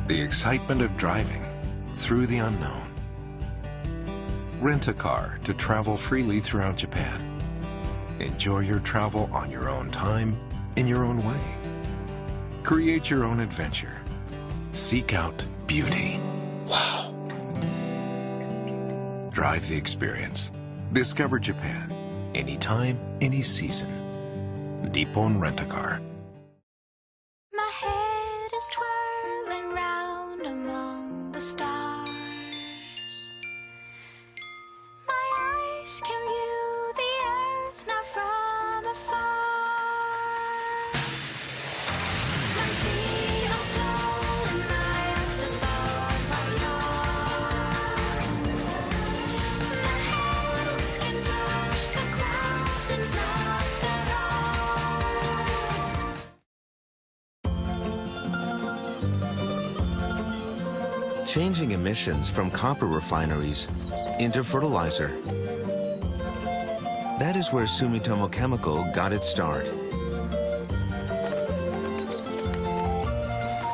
The excitement of driving through the unknown. Rent a car to travel freely throughout Japan. Enjoy your travel on your own time, in your own way. Create your own adventure. Seek out beauty. Wow. Drive the experience. Discover Japan. Anytime, any season. Nippon Rent-A-Car. My head is twirling round among the stars. My eyes can view the earth now from afar. My feet are floating miles above my yard. My hands can touch the clouds, it's not that hard. Changing emissions from copper refineries into fertilizer. That is where Sumitomo Chemical got its start.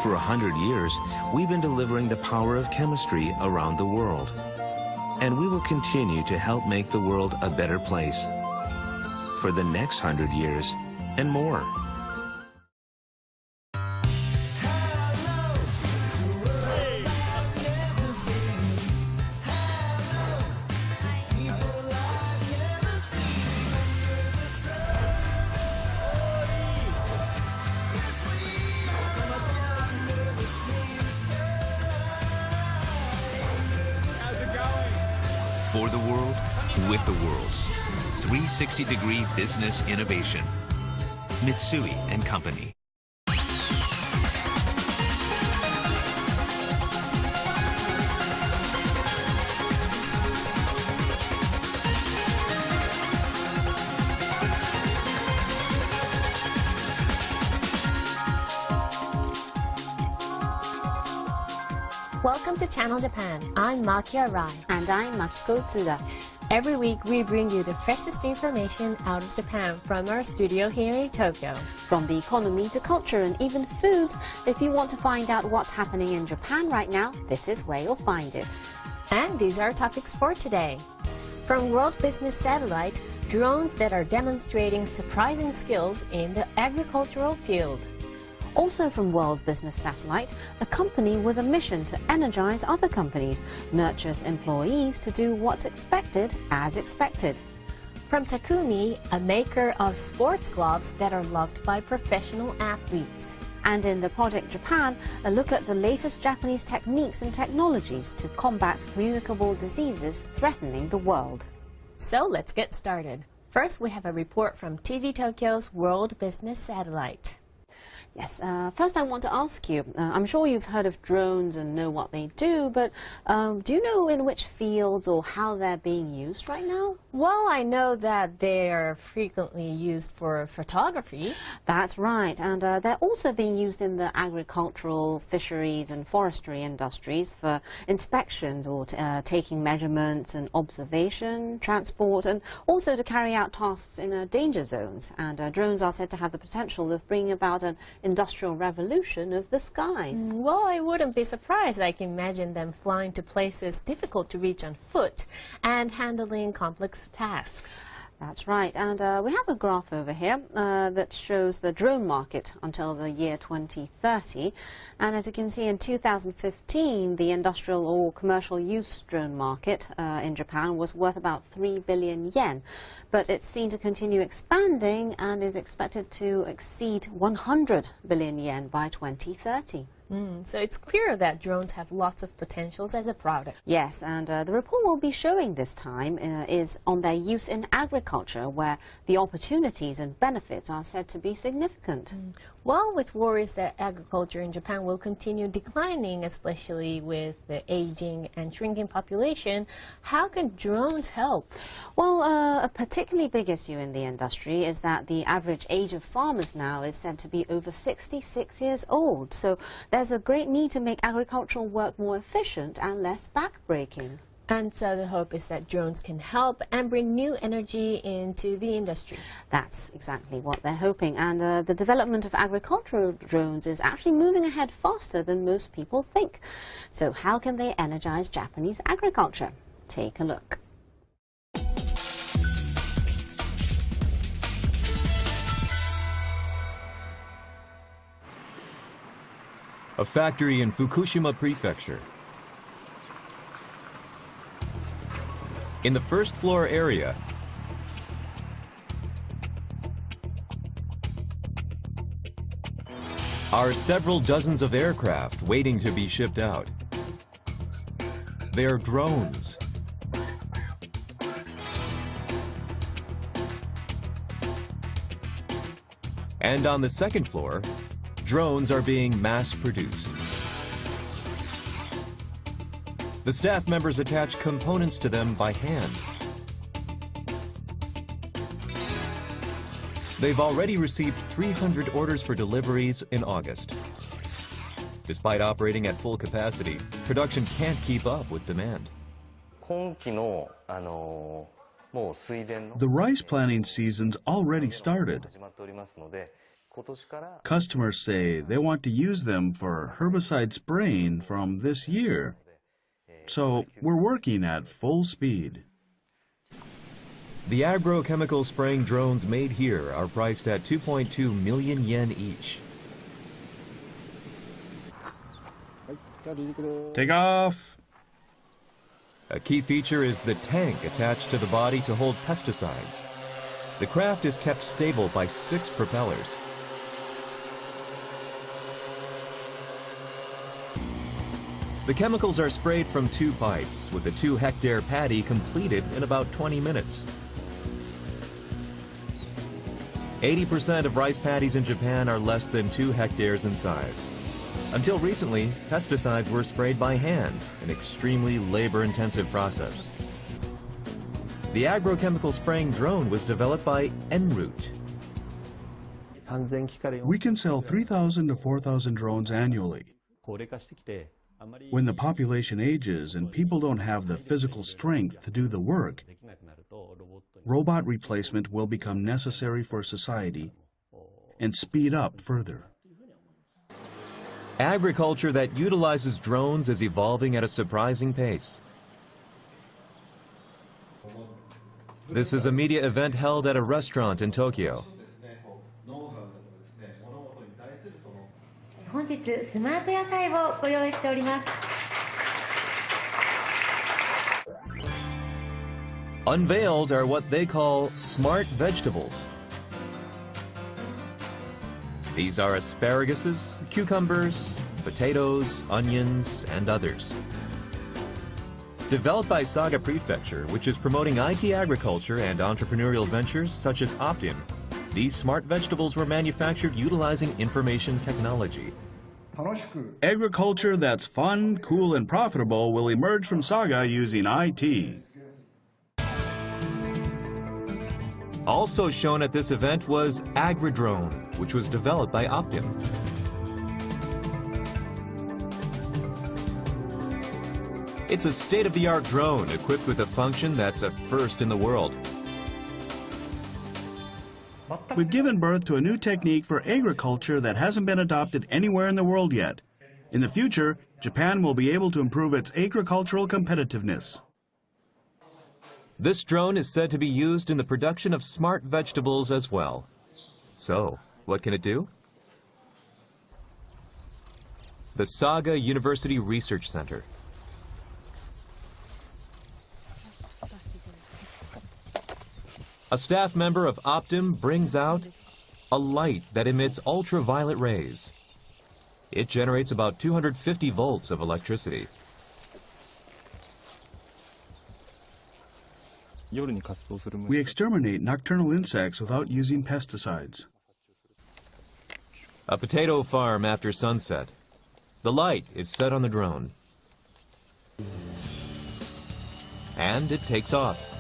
For 100 years, we've been delivering the power of chemistry around the world. And we will continue to help make the world a better place for the next 100 years and more. For the world, with the world. 360-degree business innovation. Mitsui & Company. Welcome to Channel Japan. I'm Makia Rai. And I'm Makiko Tsuda. Every week we bring you the freshest information out of Japan from our studio here in Tokyo. From the economy to culture and even food, if you want to find out what's happening in Japan right now, this is where you'll find it. And these are our topics for today. From World Business Satellite, drones that are demonstrating surprising skills in the agricultural field. Also from World Business Satellite, a company with a mission to energize other companies, nurtures employees to do what's expected as expected. From Takumi, a maker of sports gloves that are loved by professional athletes. And in the Project Japan, a look at the latest Japanese techniques and technologies to combat communicable diseases threatening the world. So let's get started. First, we have a report from TV Tokyo's World Business Satellite. Yes, first I want to ask you, I'm sure you've heard of drones and know what they do, but do you know in which fields or how they're being used right now? Well, I know that they are frequently used for photography. That's right, and they're also being used in the agricultural, fisheries and forestry industries for inspections or taking measurements and observation, transport, and also to carry out tasks in danger zones. And drones are said to have the potential of bringing about an industrial revolution of the skies. Well, I wouldn't be surprised. I can imagine them flying to places difficult to reach on foot and handling complex tasks. That's right, and we have a graph over here that shows the drone market until the year 2030. And as you can see, in 2015, the industrial or commercial use drone market in Japan was worth about 3 billion yen. But it's seen to continue expanding and is expected to exceed 100 billion yen by 2030. So it's clear that drones have lots of potentials as a product. Yes, and the report we'll be showing this time is on their use in agriculture, where the opportunities and benefits are said to be significant. Well, with worries that agriculture in Japan will continue declining, especially with the aging and shrinking population, how can drones help? Well, a particularly big issue in the industry is that the average age of farmers now is said to be over 66 years old. So there's a great need to make agricultural work more efficient and less backbreaking. And so the hope is that drones can help and bring new energy into the industry. That's exactly what they're hoping. And the development of agricultural drones is actually moving ahead faster than most people think. So how can they energize Japanese agriculture? Take a look. A factory in Fukushima Prefecture. In the first floor area, are several dozens of aircraft waiting to be shipped out. They're drones. And on the second floor, drones are being mass-produced. The staff members attach components to them by hand. They've already received 300 orders for deliveries in August. Despite operating at full capacity, production can't keep up with demand. The rice planting season's already started. Customers say they want to use them for herbicide spraying from this year. So we're working at full speed. The agrochemical spraying drones made here are priced at 2.2 million yen each. Take off! A key feature is the tank attached to the body to hold pesticides. The craft is kept stable by 6 propellers. The chemicals are sprayed from 2 pipes, with a 2-hectare paddy completed in about 20 minutes. 80% of rice paddies in Japan are less than 2 hectares in size. Until recently, pesticides were sprayed by hand, an extremely labor-intensive process. The agrochemical spraying drone was developed by Enroute. We can sell 3,000 to 4,000 drones annually. When the population ages and people don't have the physical strength to do the work, robot replacement will become necessary for society and speed up further. Agriculture that utilizes drones is evolving at a surprising pace. This is a media event held at a restaurant in Tokyo. 本日スマート野菜をご用意しております。 Unveiled are what they call smart vegetables. These are asparaguses, cucumbers, potatoes, onions, and others. Developed by Saga Prefecture, which is promoting IT agriculture and entrepreneurial ventures such as Optim, these smart vegetables were manufactured utilizing information technology. Agriculture that's fun, cool, and profitable will emerge from Saga using IT. Also shown at this event was AgriDrone, which was developed by Optim. It's a state-of-the-art drone equipped with a function that's a first in the world. We've given birth to a new technique for agriculture that hasn't been adopted anywhere in the world yet. In the future, Japan will be able to improve its agricultural competitiveness. This drone is said to be used in the production of smart vegetables as well. So, what can it do? The Saga University Research Center. A staff member of Optim brings out a light that emits ultraviolet rays. It generates about 250 volts of electricity. We exterminate nocturnal insects without using pesticides. A potato farm after sunset. The light is set on the drone. And it takes off.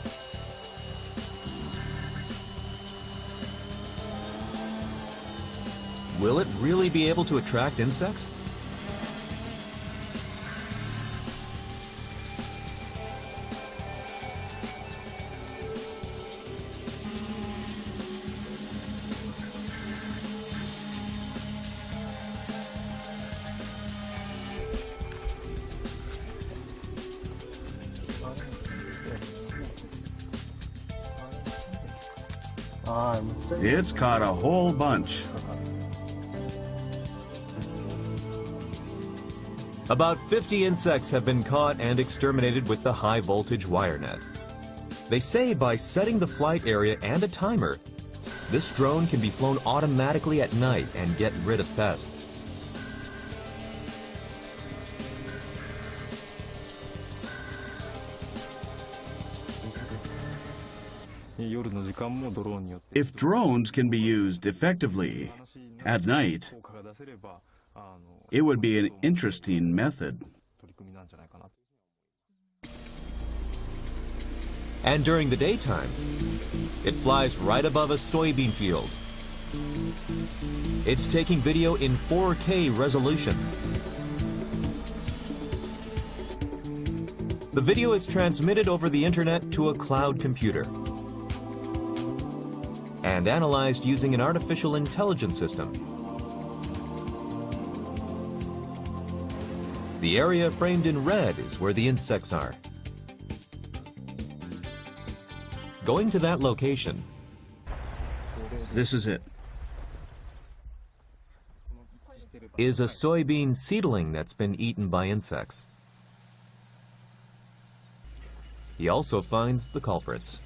Will it really be able to attract insects? It's caught a whole bunch. About 50 insects have been caught and exterminated with the high voltage wire net. They say by setting the flight area and a timer, this drone can be flown automatically at night and get rid of pests. If drones can be used effectively at night, it would be an interesting method. And during the daytime, it flies right above a soybean field. It's taking video in 4K resolution. The video is transmitted over the internet to a cloud computer and analyzed using an artificial intelligence system. The area framed in red is where the insects are. Going to that location, This is it. is a soybean seedling that's been eaten by insects. He also finds the culprits.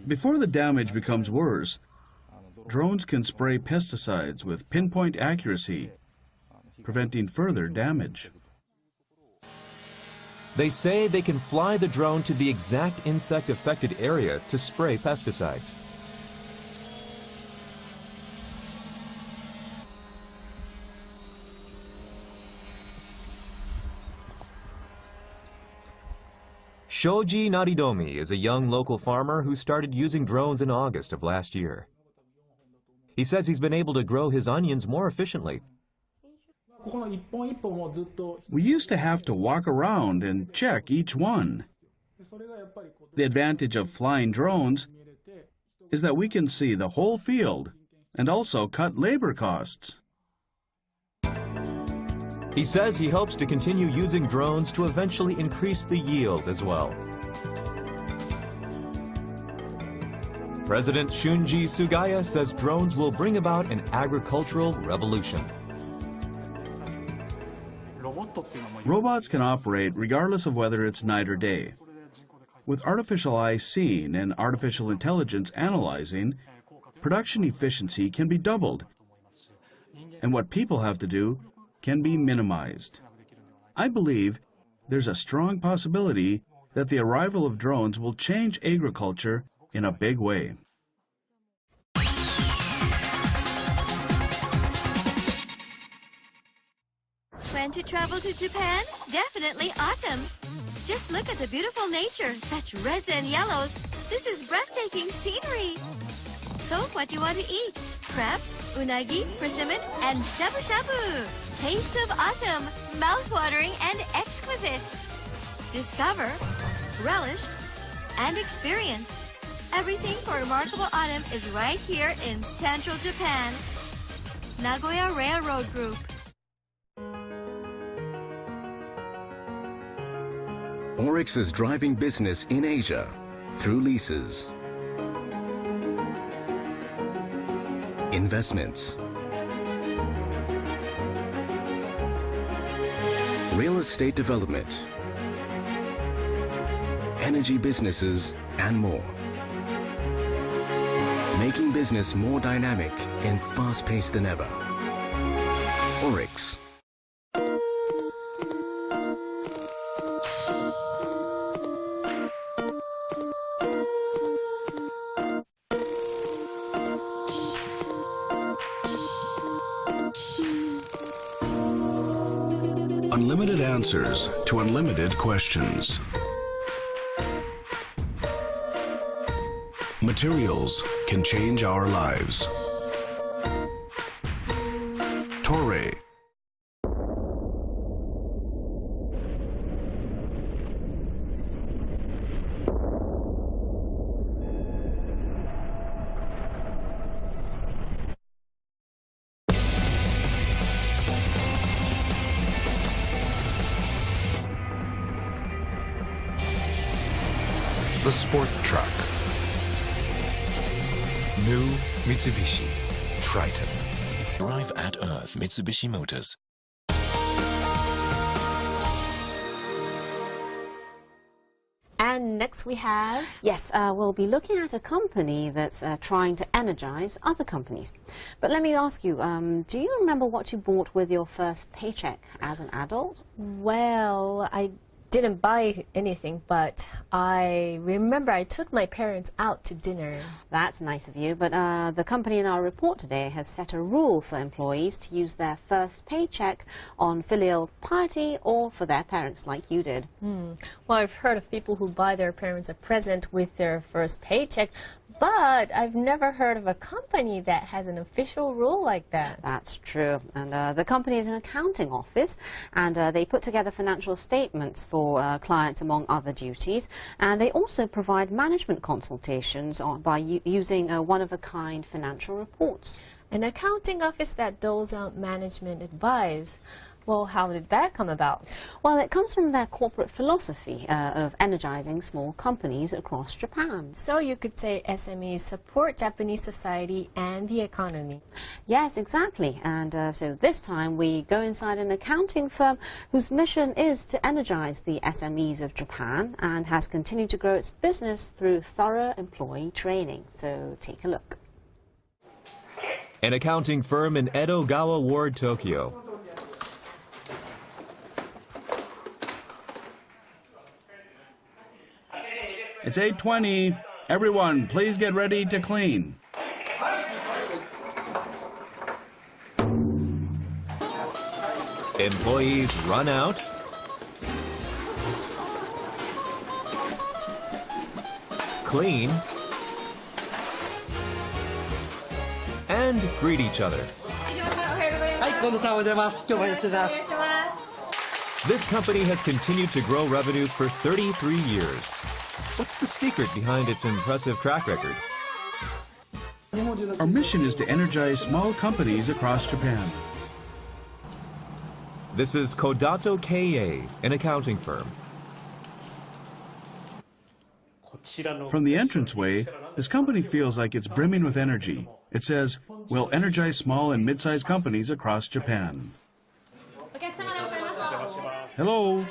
Before the damage becomes worse, drones can spray pesticides with pinpoint accuracy, preventing further damage. They say they can fly the drone to the exact insect-affected area to spray pesticides. Shoji Naridomi is a young local farmer who started using drones in August of last year. He says he's been able to grow his onions more efficiently. We used to have to walk around and check each one. The advantage of flying drones is that we can see the whole field and also cut labor costs. He says he hopes to continue using drones to eventually increase the yield as well. President Shunji Sugaya says drones will bring about an agricultural revolution. Robots can operate regardless of whether it's night or day. With artificial eyes seeing and artificial intelligence analyzing, production efficiency can be doubled, and what people have to do can be minimized. I believe there's a strong possibility that the arrival of drones will change agriculture in a big way. When to travel to Japan? Definitely autumn. Just look at the beautiful nature, such reds and yellows. This is breathtaking scenery. So what do you want to eat? Crab, unagi, persimmon, and shabu-shabu. Taste of autumn, mouth-watering and exquisite. Discover, relish, and experience. Everything for remarkable autumn is right here in central Japan. Nagoya Railroad Group. Oryx is driving business in Asia through leases, investments, real estate development, energy businesses, and more. Making business more dynamic and fast-paced than ever. Oryx. Unlimited answers to unlimited questions. Materials can change our lives. Toray. the sport truck. New Mitsubishi Triton. Drive at Earth Mitsubishi Motors. And next we have... Yes, we'll be looking at a company that's trying to energize other companies. But let me ask you, do you remember what you bought with your first paycheck as an adult? Well, I didn't buy anything, but I remember I took my parents out to dinner. That's nice of you, but the company in our report today has set a rule for employees to use their first paycheck on filial piety or for their parents, like you did. Well, I've heard of people who buy their parents a present with their first paycheck, but I've never heard of a company that has an official rule like that. That's true. And the company is an accounting office, and they put together financial statements for clients, among other duties. And they also provide management consultations by using one-of-a-kind financial reports. An accounting office that doles out management advice. Well, how did that come about? Well, it comes from their corporate philosophy of energizing small companies across Japan. So you could say SMEs support Japanese society and the economy. Yes, exactly. And so this time we go inside an accounting firm whose mission is to energize the SMEs of Japan and has continued to grow its business through thorough employee training. So take a look. An accounting firm in Edogawa Ward, Tokyo. It's 8:20. Everyone, please get ready to clean. Employees run out, clean, and greet each other. This company has continued to grow revenues for 33 years. What's the secret behind its impressive track record? Our mission is to energize small companies across Japan. This is Kodato Keiei, an accounting firm. From the entranceway, this company feels like it's brimming with energy. It says, "We'll energize small and mid-sized companies across Japan." Hello.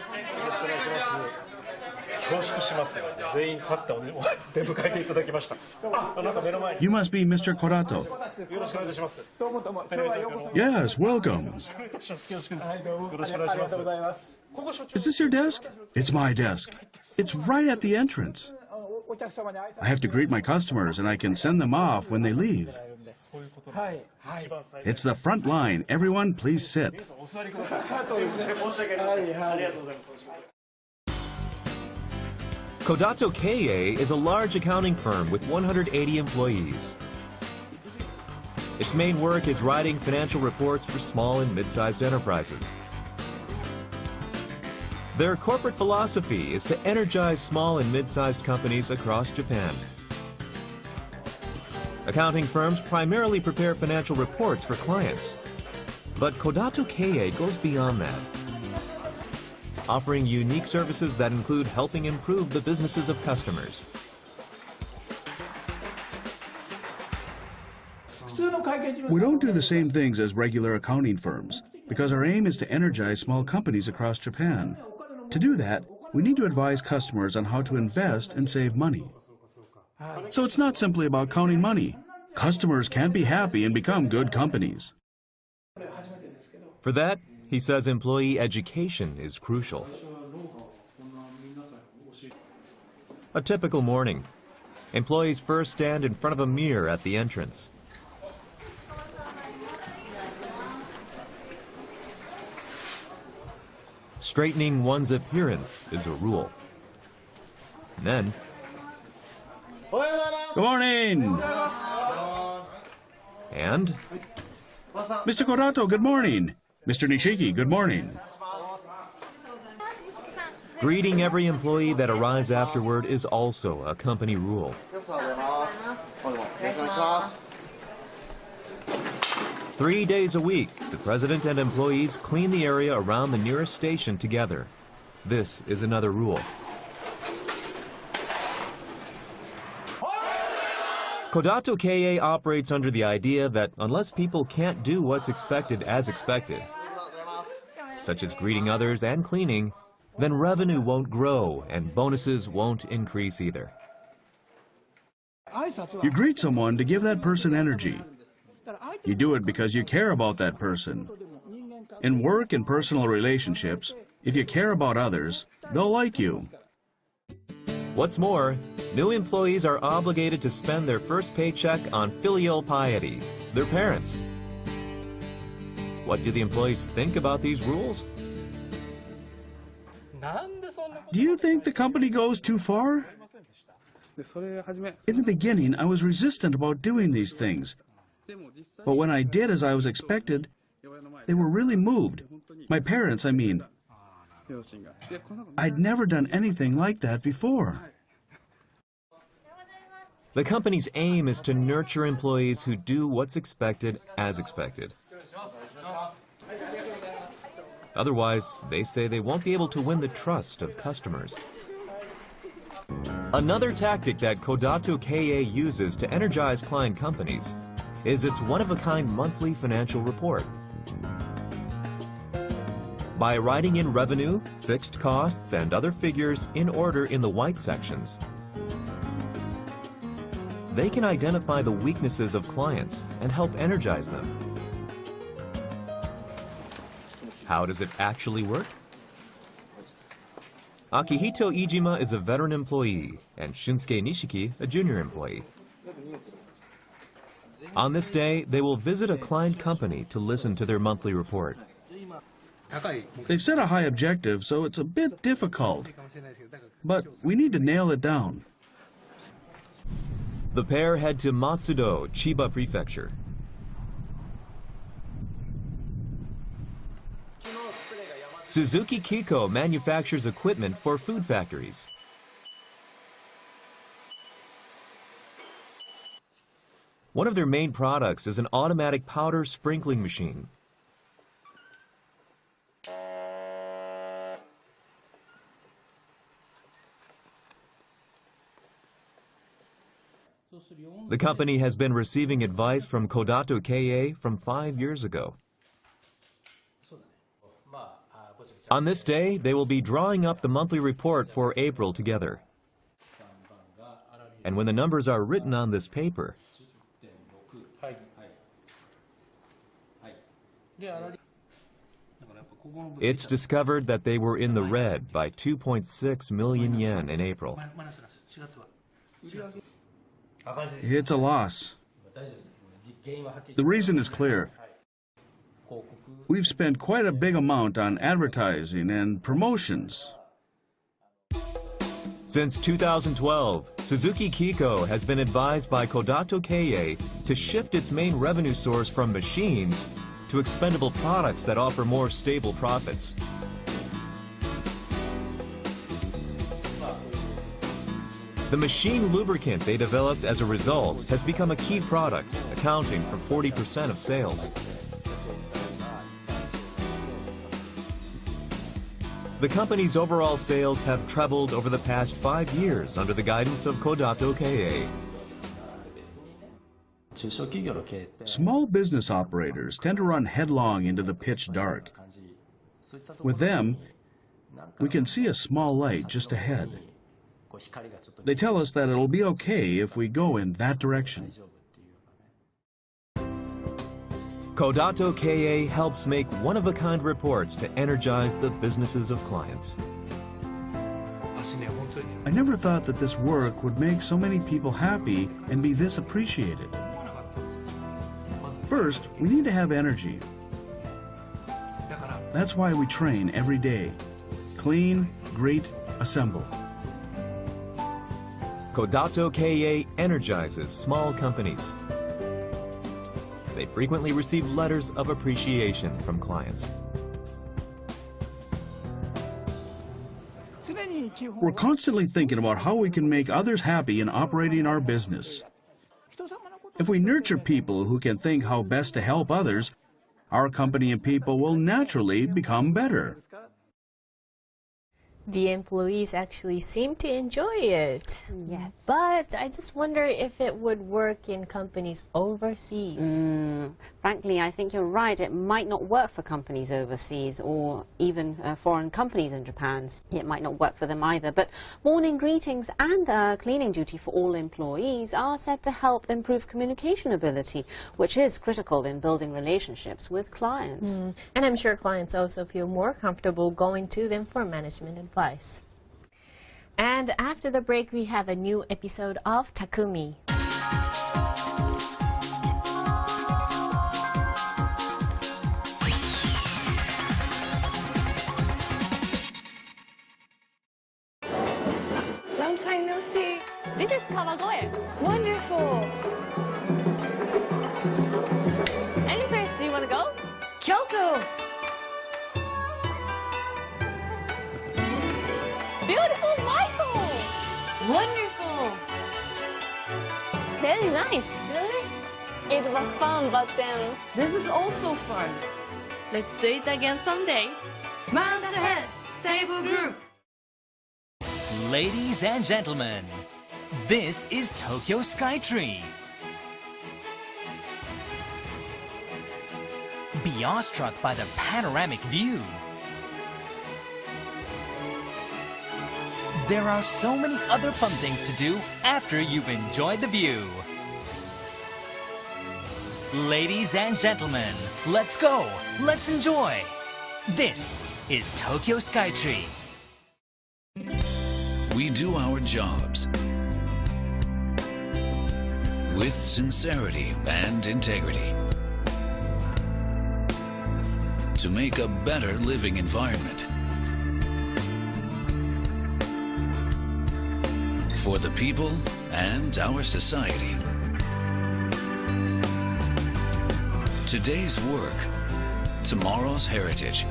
You must be Mr. Kodato. Yes, welcome. Is this your desk? It's my desk. It's right at the entrance. I have to greet my customers and I can send them off when they leave. It's the front line. Everyone, please sit. Kodato Keiei is a large accounting firm with 180 employees. Its main work is writing financial reports for small and mid-sized enterprises. Their corporate philosophy is to energize small and mid-sized companies across Japan. Accounting firms primarily prepare financial reports for clients. But Kodato Keiei goes beyond that, offering unique services that include helping improve the businesses of customers. We don't do the same things as regular accounting firms because our aim is to energize small companies across Japan. To do that, we need to advise customers on how to invest and save money. So it's not simply about counting money. Customers can be happy and become good companies. For that, he says employee education is crucial. A typical morning. Employees first stand in front of a mirror at the entrance. Straightening one's appearance is a rule. And then... Good morning! And... Mr. Kodato, good morning. Mr. Nishiki, good morning. Greeting every employee that arrives afterward is also a company rule. 3 days a week, the president and employees clean the area around the nearest station together. This is another rule. Kodato Kei operates under the idea that unless people can't do what's expected as expected, such as greeting others and cleaning, then revenue won't grow and bonuses won't increase either. You greet someone to give that person energy. You do it because you care about that person. In work and personal relationships, if you care about others, they'll like you. What's more, new employees are obligated to spend their first paycheck on filial piety, their parents. What do the employees think about these rules? Do you think the company goes too far? In the beginning, I was resistant about doing these things. But when I did as I was expected, they were really moved. My parents, I mean. I'd never done anything like that before. The company's aim is to nurture employees who do what's expected as expected. Otherwise, they say they won't be able to win the trust of customers. Another tactic that Kodato Kei uses to energize client companies is its one-of-a-kind monthly financial report. By writing in revenue, fixed costs, and other figures in order in the white sections, they can identify the weaknesses of clients and help energize them. How does it actually work? Akihito Iijima is a veteran employee, and Shunsuke Nishiki a junior employee. On this day, they will visit a client company to listen to their monthly report. They've set a high objective, so it's a bit difficult. But we need to nail it down. The pair head to Matsudo, Chiba Prefecture. Suzuki Kiko manufactures equipment for food factories. One of their main products is an automatic powder sprinkling machine. The company has been receiving advice from Kodato Kei from 5 years ago. On this day, they will be drawing up the monthly report for April together. And when the numbers are written on this paper, it's discovered that they were in the red by 2.6 million yen in April. It's a loss. The reason is clear. We've spent quite a big amount on advertising and promotions. Since 2012, Suzuki Kiko has been advised by Kodato Kei to shift its main revenue source from machines to expendable products that offer more stable profits. The machine lubricant they developed as a result has become a key product, accounting for 40% of sales. The company's overall sales have trebled over the past 5 years under the guidance of Kodato Kei. Small business operators tend to run headlong into the pitch dark. With them, we can see a small light just ahead. They tell us that it'll be okay if we go in that direction. Kodato Kei helps make one-of-a-kind reports to energize the businesses of clients. I never thought that this work would make so many people happy and be this appreciated. First, we need to have energy. That's why we train every day. Clean, greet, assemble. Kodato Kei energizes small companies. They frequently receive letters of appreciation from clients. We're constantly thinking about how we can make others happy in operating our business. If we nurture people who can think how best to help others, our company and people will naturally become better. The employees actually seem to enjoy it. Yes. But I just wonder if it would work in companies overseas. Frankly, I think you're right. It might not work for companies overseas or even foreign companies in Japan. It might not work for them either. But morning greetings and cleaning duty for all employees are said to help improve communication ability, which is critical in building relationships with clients. And I'm sure clients also feel more comfortable going to them for management advice. And after the break, we have a new episode of Takumi. Long time no see. This is Kawagoe. Wonderful. Any place do you want to go? Kyoto. Beautiful Michael. Wonderful. Very nice. Really? It was fun, but then this is also fun. Let's do it again someday. Smiles ahead. Seibu Group. Ladies and gentlemen, this is Tokyo Skytree. Be awestruck by the panoramic view. There are so many other fun things to do after you've enjoyed the view. Ladies and gentlemen, let's go, let's enjoy. This is Tokyo Skytree. We do our jobs with sincerity and integrity to make a better living environment for the people and our society. Today's work, tomorrow's heritage.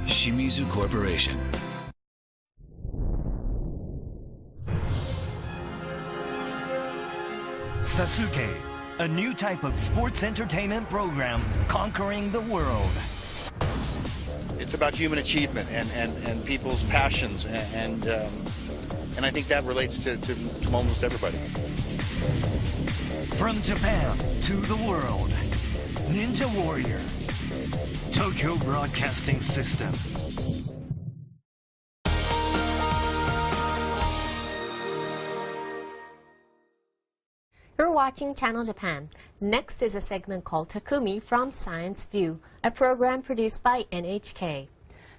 Shimizu Corporation. Sasuke, a new type of sports entertainment program conquering the world. It's about human achievement and people's passions, and I think that relates to almost everybody. From Japan to the world, Ninja Warrior, Tokyo Broadcasting System. You're watching Channel Japan. Next is a segment called Takumi from Science View, a program produced by NHK.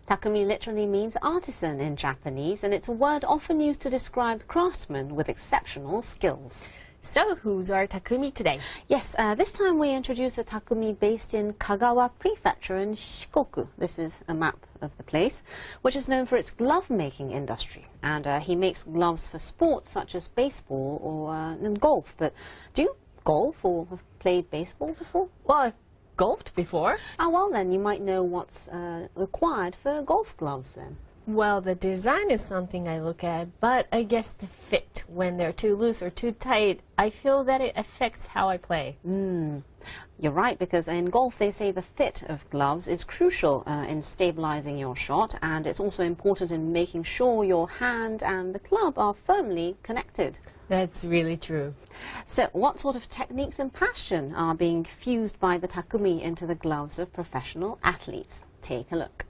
Takumi literally means artisan in Japanese, and it's a word often used to describe craftsmen with exceptional skills. So, who's our Takumi today? Yes, this time we introduce a Takumi based in Kagawa Prefecture in Shikoku. This is a map of the place, which is known for its glove-making industry. And he makes gloves for sports such as baseball or golf. But do you golf or have played baseball before? Well, I've golfed before. Oh, well then, you might know what's required for golf gloves then. Well, the design is something I look at, but I guess the fit, when they're too loose or too tight, I feel that it affects how I play. You're right, because in golf they say the fit of gloves is crucial in stabilizing your shot, and it's also important in making sure your hand and the club are firmly connected. That's really true. So what sort of techniques and passion are being fused by the Takumi into the gloves of professional athletes? Take a look.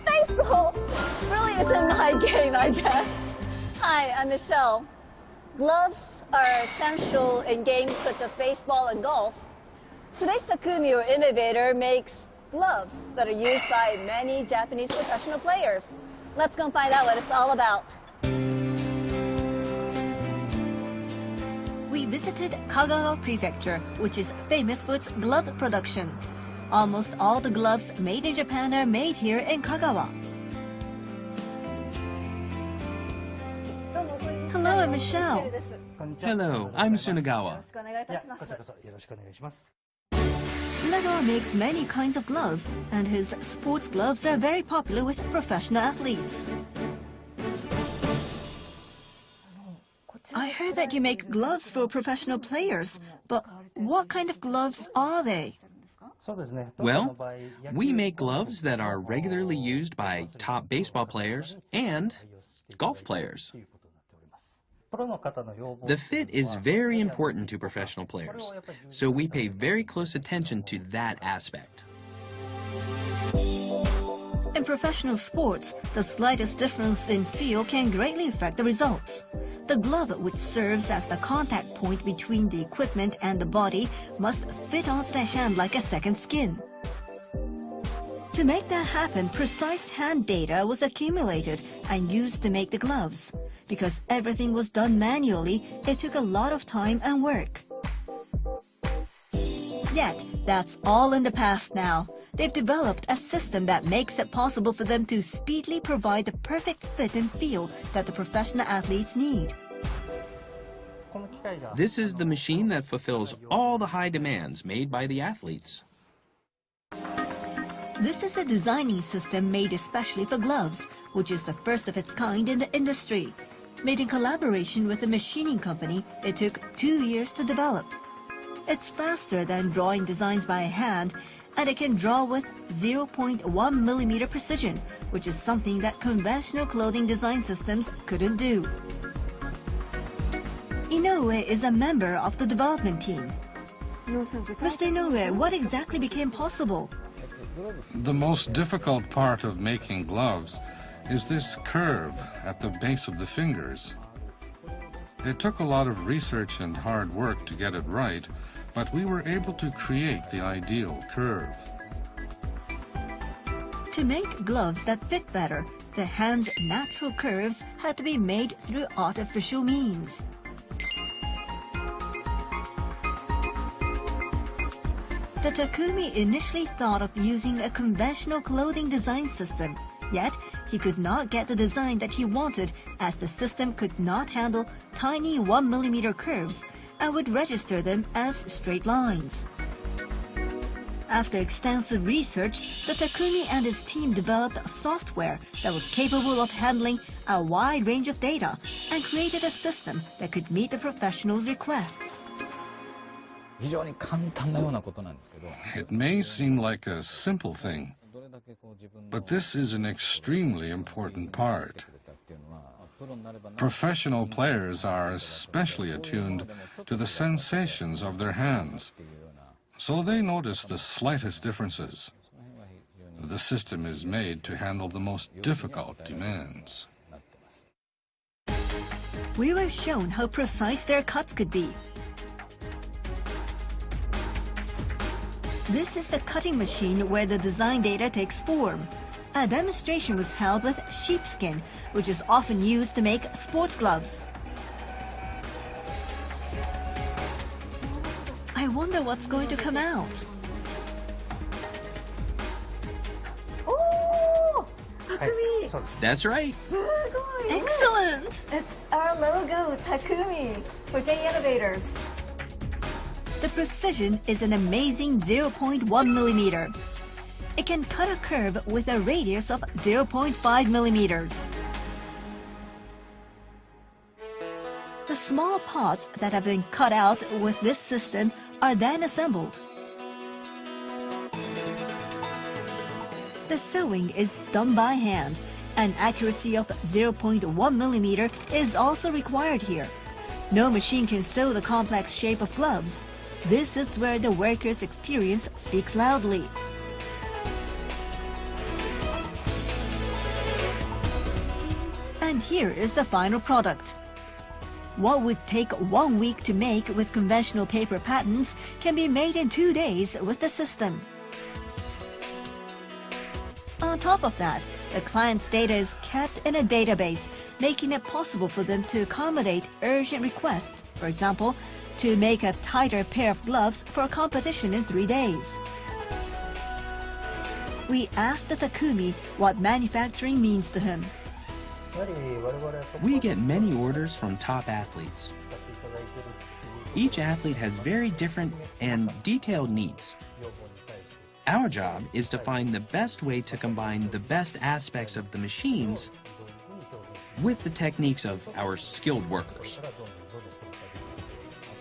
Baseball really isn't my game, I guess. Hi, I'm Michelle. Gloves are essential in games such as baseball and golf. Today's Takumi, or innovator, makes gloves that are used by many Japanese professional players. Let's go and find out what it's all about. We visited Kagawa Prefecture, which is famous for its glove production. Almost all the gloves made in Japan are made here in Kagawa. Hello, I'm Michelle. Hello, I'm Sunagawa. Tsunagawa makes many kinds of gloves, and his sports gloves are very popular with professional athletes. I heard that you make gloves for professional players, but what kind of gloves are they? Well, we make gloves that are regularly used by top baseball players and golf players. The fit is very important to professional players, so we pay very close attention to that aspect. In professional sports, the slightest difference in feel can greatly affect the results. The glove, which serves as the contact point between the equipment and the body, must fit onto the hand like a second skin. To make that happen, precise hand data was accumulated and used to make the gloves. Because everything was done manually, it took a lot of time and work. Yet, that's all in the past now. They've developed a system that makes it possible for them to speedily provide the perfect fit and feel that the professional athletes need. This is the machine that fulfills all the high demands made by the athletes. This is a designing system made especially for gloves, which is the first of its kind in the industry. Made in collaboration with a machining company, it took 2 years to develop. It's faster than drawing designs by hand, and it can draw with 0.1 millimeter precision, which is something that conventional clothing design systems couldn't do. Inoue is a member of the development team. Mr. Inoue, what exactly became possible? The most difficult part of making gloves is this curve at the base of the fingers. It took a lot of research and hard work to get it right, but we were able to create the ideal curve. To make gloves that fit better, the hand's natural curves had to be made through artificial means. The Takumi initially thought of using a conventional clothing design system, yet he could not get the design that he wanted as the system could not handle tiny 1 millimeter curves and would register them as straight lines. After extensive research, the Takumi and his team developed software that was capable of handling a wide range of data and created a system that could meet the professionals' requests. It may seem like a simple thing, but this is an extremely important part. Professional players are especially attuned to the sensations of their hands, so they notice the slightest differences. The system is made to handle the most difficult demands. We were shown how precise their cuts could be. This is the cutting machine where the design data takes form. A demonstration was held with sheepskin, which is often used to make sports gloves. I wonder what's going to come out. Oh! Takumi! That's right. Excellent! It's our logo, Takumi, for J Innovators. The precision is an amazing 0.1 millimeter. It can cut a curve with a radius of 0.5 millimeters. The small parts that have been cut out with this system are then assembled. The sewing is done by hand. An accuracy of 0.1 millimeter is also required here. No machine can sew the complex shape of gloves. This is where the worker's experience speaks loudly. And here is the final product. What would take 1 week to make with conventional paper patterns can be made in 2 days with the system. On top of that, the client's data is kept in a database, making it possible for them to accommodate urgent requests. For example, to make a tighter pair of gloves for a competition in 3 days. We asked the Takumi what manufacturing means to him. We get many orders from top athletes. Each athlete has very different and detailed needs. Our job is to find the best way to combine the best aspects of the machines with the techniques of our skilled workers.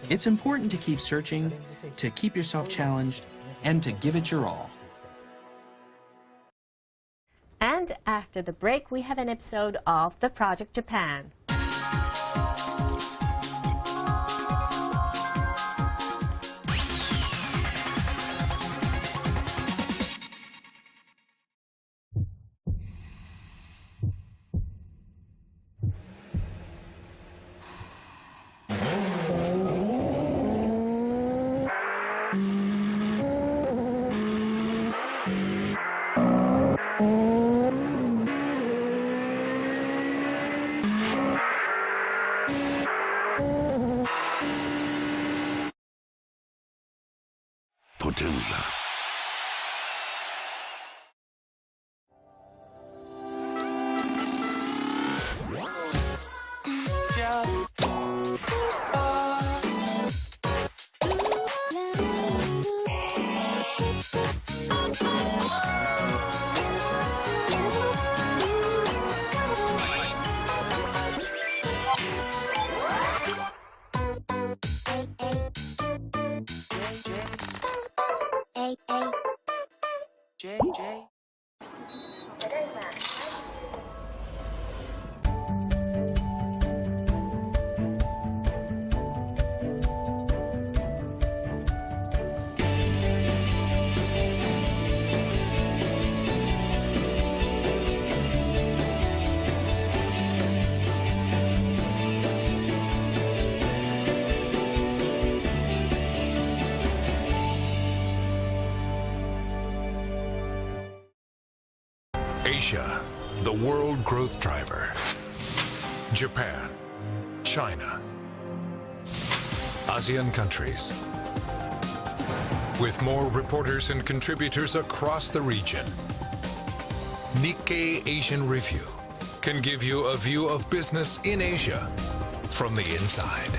It's important to keep searching, to keep yourself challenged, and to give it your all. And after the break, we have an episode of The Project Japan. Potenza. Asia, the world growth driver. Japan, China, ASEAN countries. With more reporters and contributors across the region, Nikkei Asian Review can give you a view of business in Asia from the inside.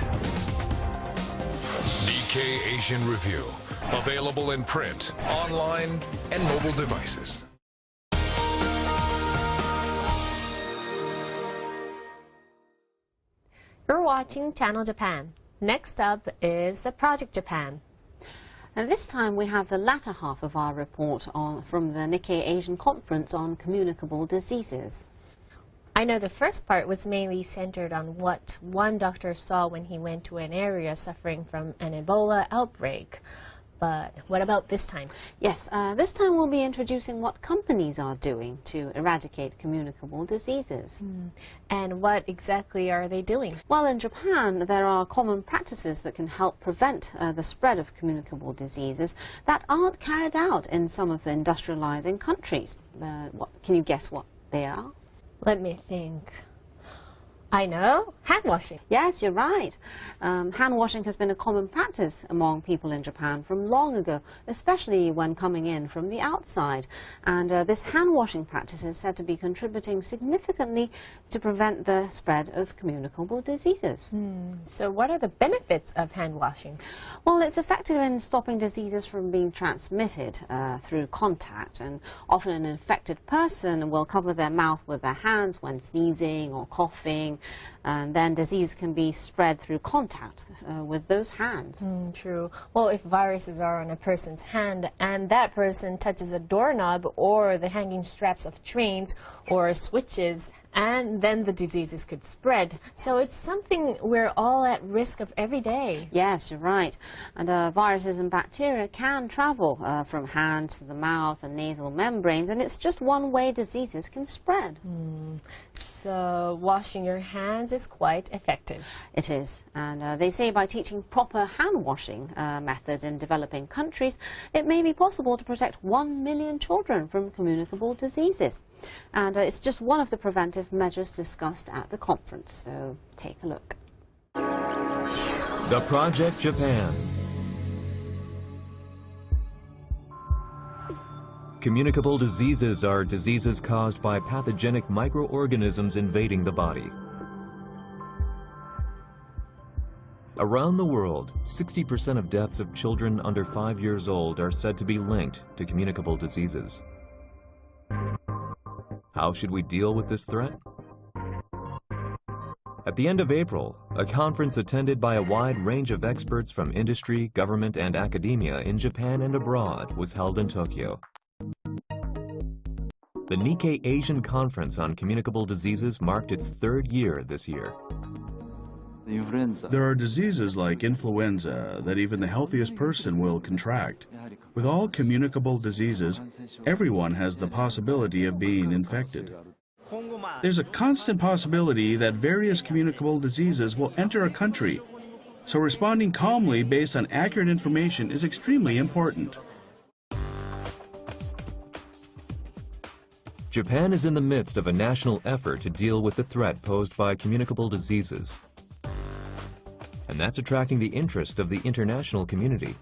Nikkei Asian Review, available in print, online, and mobile devices. You're watching Channel Japan. Next up is The Project Japan. And this time we have the latter half of our report from the Nikkei Asian Conference on communicable diseases. I know the first part was mainly centered on what one doctor saw when he went to an area suffering from an Ebola outbreak. But what about this time? Yes, this time we'll be introducing what companies are doing to eradicate communicable diseases. And what exactly are they doing? Well, in Japan, there are common practices that can help prevent the spread of communicable diseases that aren't carried out in some of the industrializing countries. Can you guess what they are? Let me think. I know, hand washing. Yes, you're right. Hand washing has been a common practice among people in Japan from long ago, especially when coming in from the outside. And this hand washing practice is said to be contributing significantly to prevent the spread of communicable diseases. So what are the benefits of hand washing? Well, it's effective in stopping diseases from being transmitted through contact, and often an infected person will cover their mouth with their hands when sneezing or coughing, and then disease can be spread through contact with those hands. True. Well, if viruses are on a person's hand and that person touches a doorknob or the hanging straps of trains or switches, and then the diseases could spread. So it's something we're all at risk of every day. Yes, you're right. And viruses and bacteria can travel from hands to the mouth and nasal membranes, and it's just one way diseases can spread. So washing your hands is quite effective. It is. And they say by teaching proper hand washing methods in developing countries, it may be possible to protect 1 million children from communicable diseases. And it's just one of the preventive measures discussed at the conference, so take a look. The Project Japan. Communicable diseases are diseases caused by pathogenic microorganisms invading the body. Around the world, 60% of deaths of children under 5 years old are said to be linked to communicable diseases. How should we deal with this threat? At the end of April, a conference attended by a wide range of experts from industry, government, and academia in Japan and abroad was held in Tokyo. The Nikkei Asian Conference on Communicable Diseases marked its 3rd year this year. There are diseases like influenza that even the healthiest person will contract. With all communicable diseases, everyone has the possibility of being infected. There's a constant possibility that various communicable diseases will enter a country, so responding calmly based on accurate information is extremely important. Japan is in the midst of a national effort to deal with the threat posed by communicable diseases. And that's attracting the interest of the international community.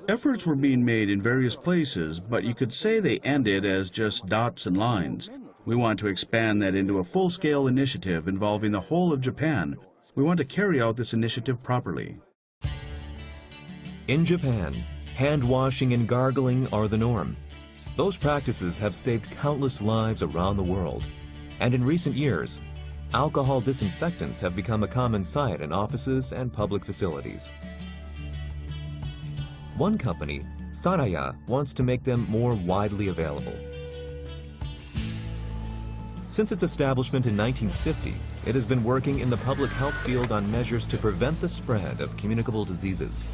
Efforts were being made in various places, but you could say they ended as just dots and lines. We want to expand that into a full-scale initiative involving the whole of Japan. We want to carry out this initiative properly. In Japan, hand washing and gargling are the norm. Those practices have saved countless lives around the world. And in recent years, alcohol disinfectants have become a common sight in offices and public facilities. One company, Saraya, wants to make them more widely available. Since its establishment in 1950, it has been working in the public health field on measures to prevent the spread of communicable diseases.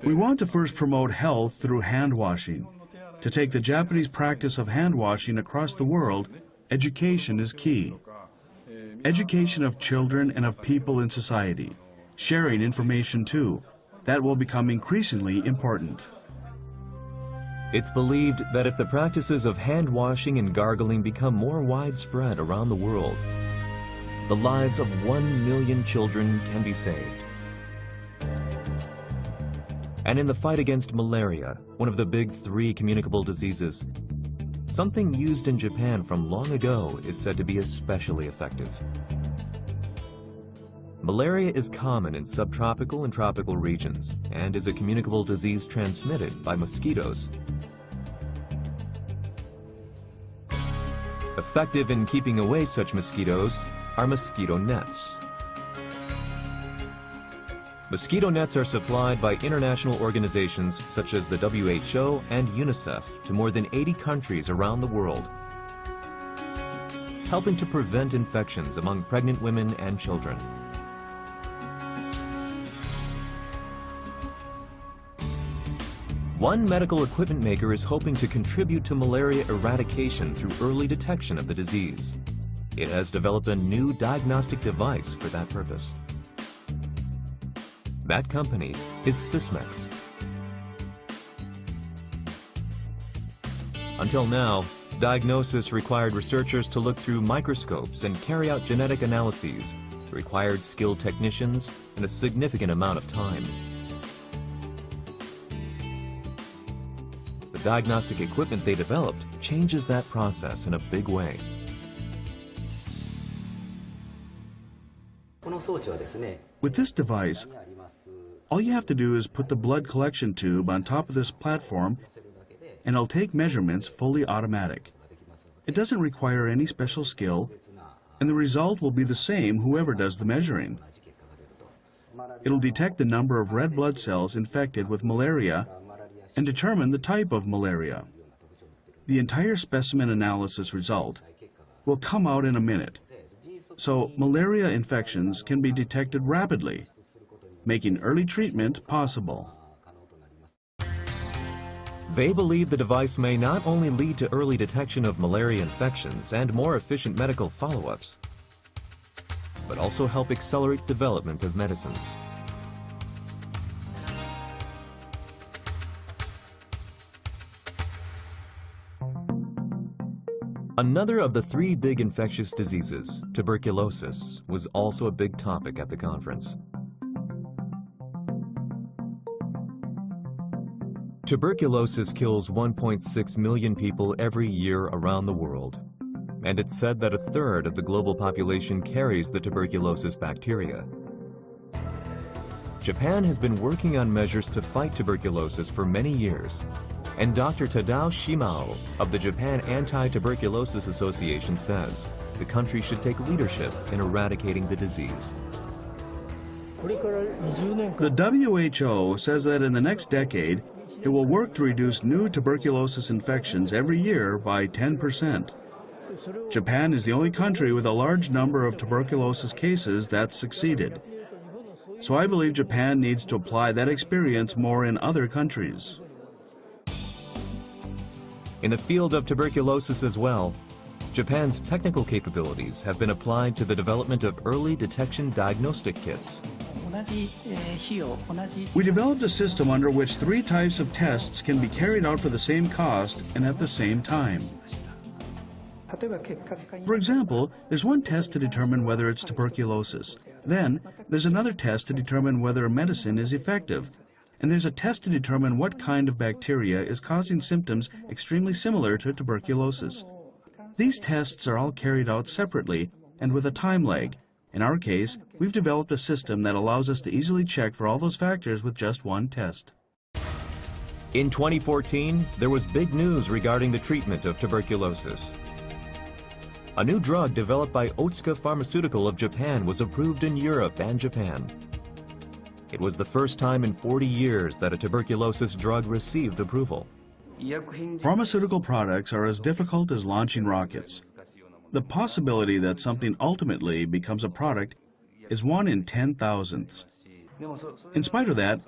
We want to first promote health through hand washing. To take the Japanese practice of hand washing across the world, education is key. Education of children and of people in society. Sharing information too. That will become increasingly important. It's believed that if the practices of hand washing and gargling become more widespread around the world, the lives of 1 million children can be saved. And in the fight against malaria, one of the big 3 communicable diseases, something used in Japan from long ago is said to be especially effective. Malaria is common in subtropical and tropical regions and is a communicable disease transmitted by mosquitoes. Effective in keeping away such mosquitoes are mosquito nets. Mosquito nets are supplied by international organizations such as the WHO and UNICEF to more than 80 countries around the world, helping to prevent infections among pregnant women and children. One medical equipment maker is hoping to contribute to malaria eradication through early detection of the disease. It has developed a new diagnostic device for that purpose. That company is Sysmex. Until now, diagnosis required researchers to look through microscopes and carry out genetic analyses, required skilled technicians and a significant amount of time. The diagnostic equipment they developed changes that process in a big way. With this device, all you have to do is put the blood collection tube on top of this platform and it'll take measurements fully automatic. It doesn't require any special skill, and the result will be the same whoever does the measuring. It'll detect the number of red blood cells infected with malaria and determine the type of malaria. The entire specimen analysis result will come out in a minute, so malaria infections can be detected rapidly, making early treatment possible. They believe the device may not only lead to early detection of malaria infections and more efficient medical follow-ups, but also help accelerate development of medicines. Another of the 3 big infectious diseases, tuberculosis, was also a big topic at the conference. Tuberculosis kills 1.6 million people every year around the world, and it's said that a third of the global population carries the tuberculosis bacteria. Japan has been working on measures to fight tuberculosis for many years, and Dr. Tadao Shimao of the Japan Anti-Tuberculosis Association says the country should take leadership in eradicating the disease. The WHO says that in the next decade, it will work to reduce new tuberculosis infections every year by 10%. Japan is the only country with a large number of tuberculosis cases that succeeded. So I believe Japan needs to apply that experience more in other countries. In the field of tuberculosis as well, Japan's technical capabilities have been applied to the development of early detection diagnostic kits. We developed a system under which 3 types of tests can be carried out for the same cost and at the same time. For example, there's one test to determine whether it's tuberculosis. Then, there's another test to determine whether a medicine is effective. And there's a test to determine what kind of bacteria is causing symptoms extremely similar to tuberculosis. These tests are all carried out separately and with a time lag. In our case, we've developed a system that allows us to easily check for all those factors with just one test. In 2014, there was big news regarding the treatment of tuberculosis. A new drug developed by Otsuka Pharmaceutical of Japan was approved in Europe and Japan. It was the first time in 40 years that a tuberculosis drug received approval. Pharmaceutical products are as difficult as launching rockets. The possibility that something ultimately becomes a product is 1 in 10,000. In spite of that,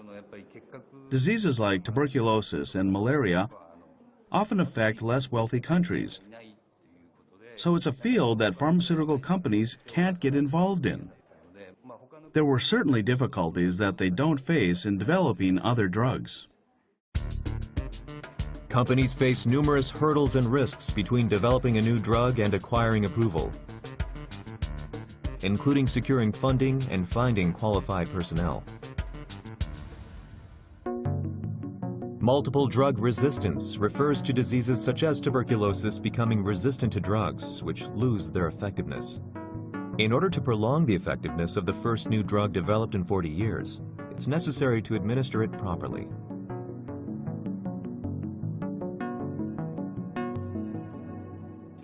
diseases like tuberculosis and malaria often affect less wealthy countries. So it's a field that pharmaceutical companies can't get involved in. There were certainly difficulties that they don't face in developing other drugs. Companies face numerous hurdles and risks between developing a new drug and acquiring approval, including securing funding and finding qualified personnel. Multiple drug resistance refers to diseases such as tuberculosis becoming resistant to drugs, which lose their effectiveness. In order to prolong the effectiveness of the first new drug developed in 40 years, it's necessary to administer it properly.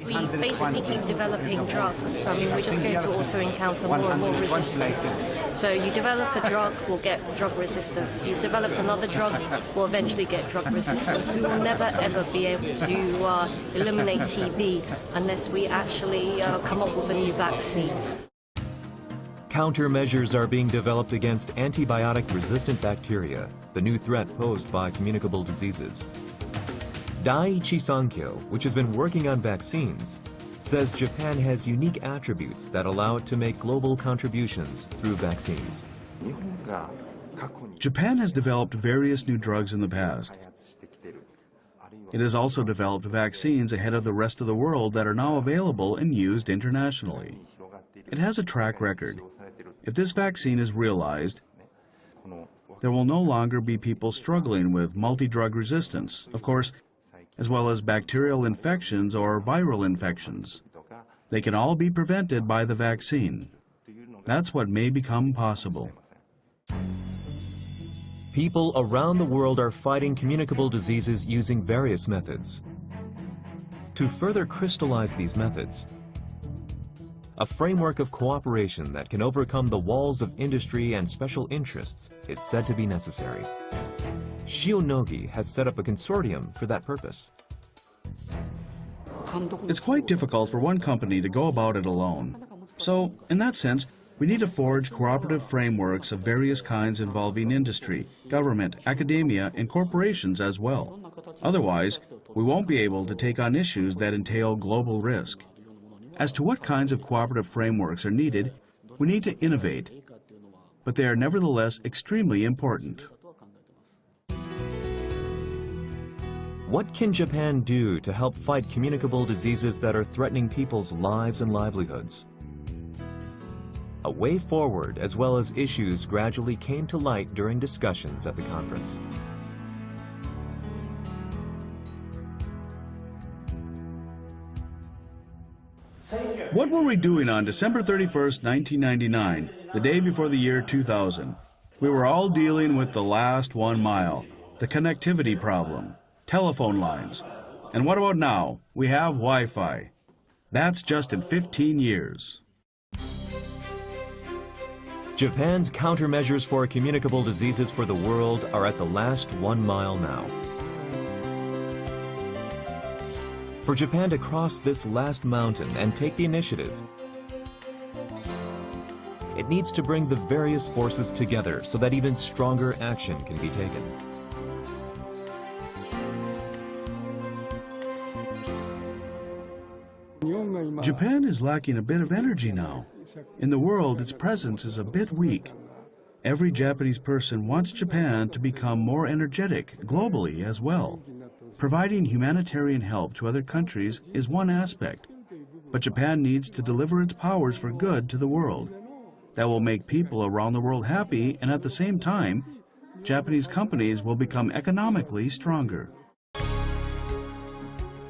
We basically keep developing drugs. I mean, we're just going to also encounter more and more resistance. So you develop a drug, we'll get drug resistance. You develop another drug, we'll eventually get drug resistance. We will never ever be able to eliminate TB unless we actually come up with a new vaccine. Countermeasures are being developed against antibiotic-resistant bacteria, the new threat posed by communicable diseases. Daiichi Sankyo, which has been working on vaccines, says Japan has unique attributes that allow it to make global contributions through vaccines. Japan has developed various new drugs in the past. It has also developed vaccines ahead of the rest of the world that are now available and used internationally. It has a track record. If this vaccine is realized, there will no longer be people struggling with multi-drug resistance, of course, as well as bacterial infections or viral infections. They can all be prevented by the vaccine. That's what may become possible. People around the world are fighting communicable diseases using various methods. To further crystallize these methods, a framework of cooperation that can overcome the walls of industry and special interests is said to be necessary. Shionogi has set up a consortium for that purpose. It's quite difficult for one company to go about it alone. So, in that sense, we need to forge cooperative frameworks of various kinds involving industry, government, academia, and corporations as well. Otherwise, we won't be able to take on issues that entail global risk. As to what kinds of cooperative frameworks are needed, we need to innovate, but they are nevertheless extremely important. What can Japan do to help fight communicable diseases that are threatening people's lives and livelihoods? A way forward, as well as issues, gradually came to light during discussions at the conference. What were we doing on December 31st, 1999, the day before the year 2000? We were all dealing with the last 1 mile, the connectivity problem, telephone lines. And what about now? We have Wi-Fi. That's just in 15 years. Japan's countermeasures for communicable diseases for the world are at the last 1 mile now. For Japan to cross this last mountain and take the initiative, it needs to bring the various forces together so that even stronger action can be taken. Japan is lacking a bit of energy now. In the world, its presence is a bit weak. Every Japanese person wants Japan to become more energetic globally as well. Providing humanitarian help to other countries is one aspect, but Japan needs to deliver its powers for good to the world. That will make people around the world happy, and at the same time, Japanese companies will become economically stronger.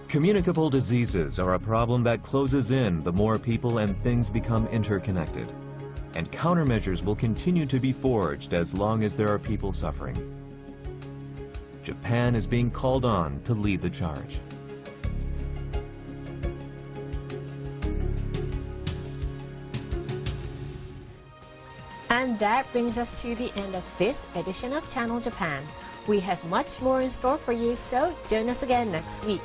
Communicable diseases are a problem that closes in the more people and things become interconnected. And countermeasures will continue to be forged as long as there are people suffering. Japan is being called on to lead the charge. And that brings us to the end of this edition of Channel Japan. We have much more in store for you, so join us again next week.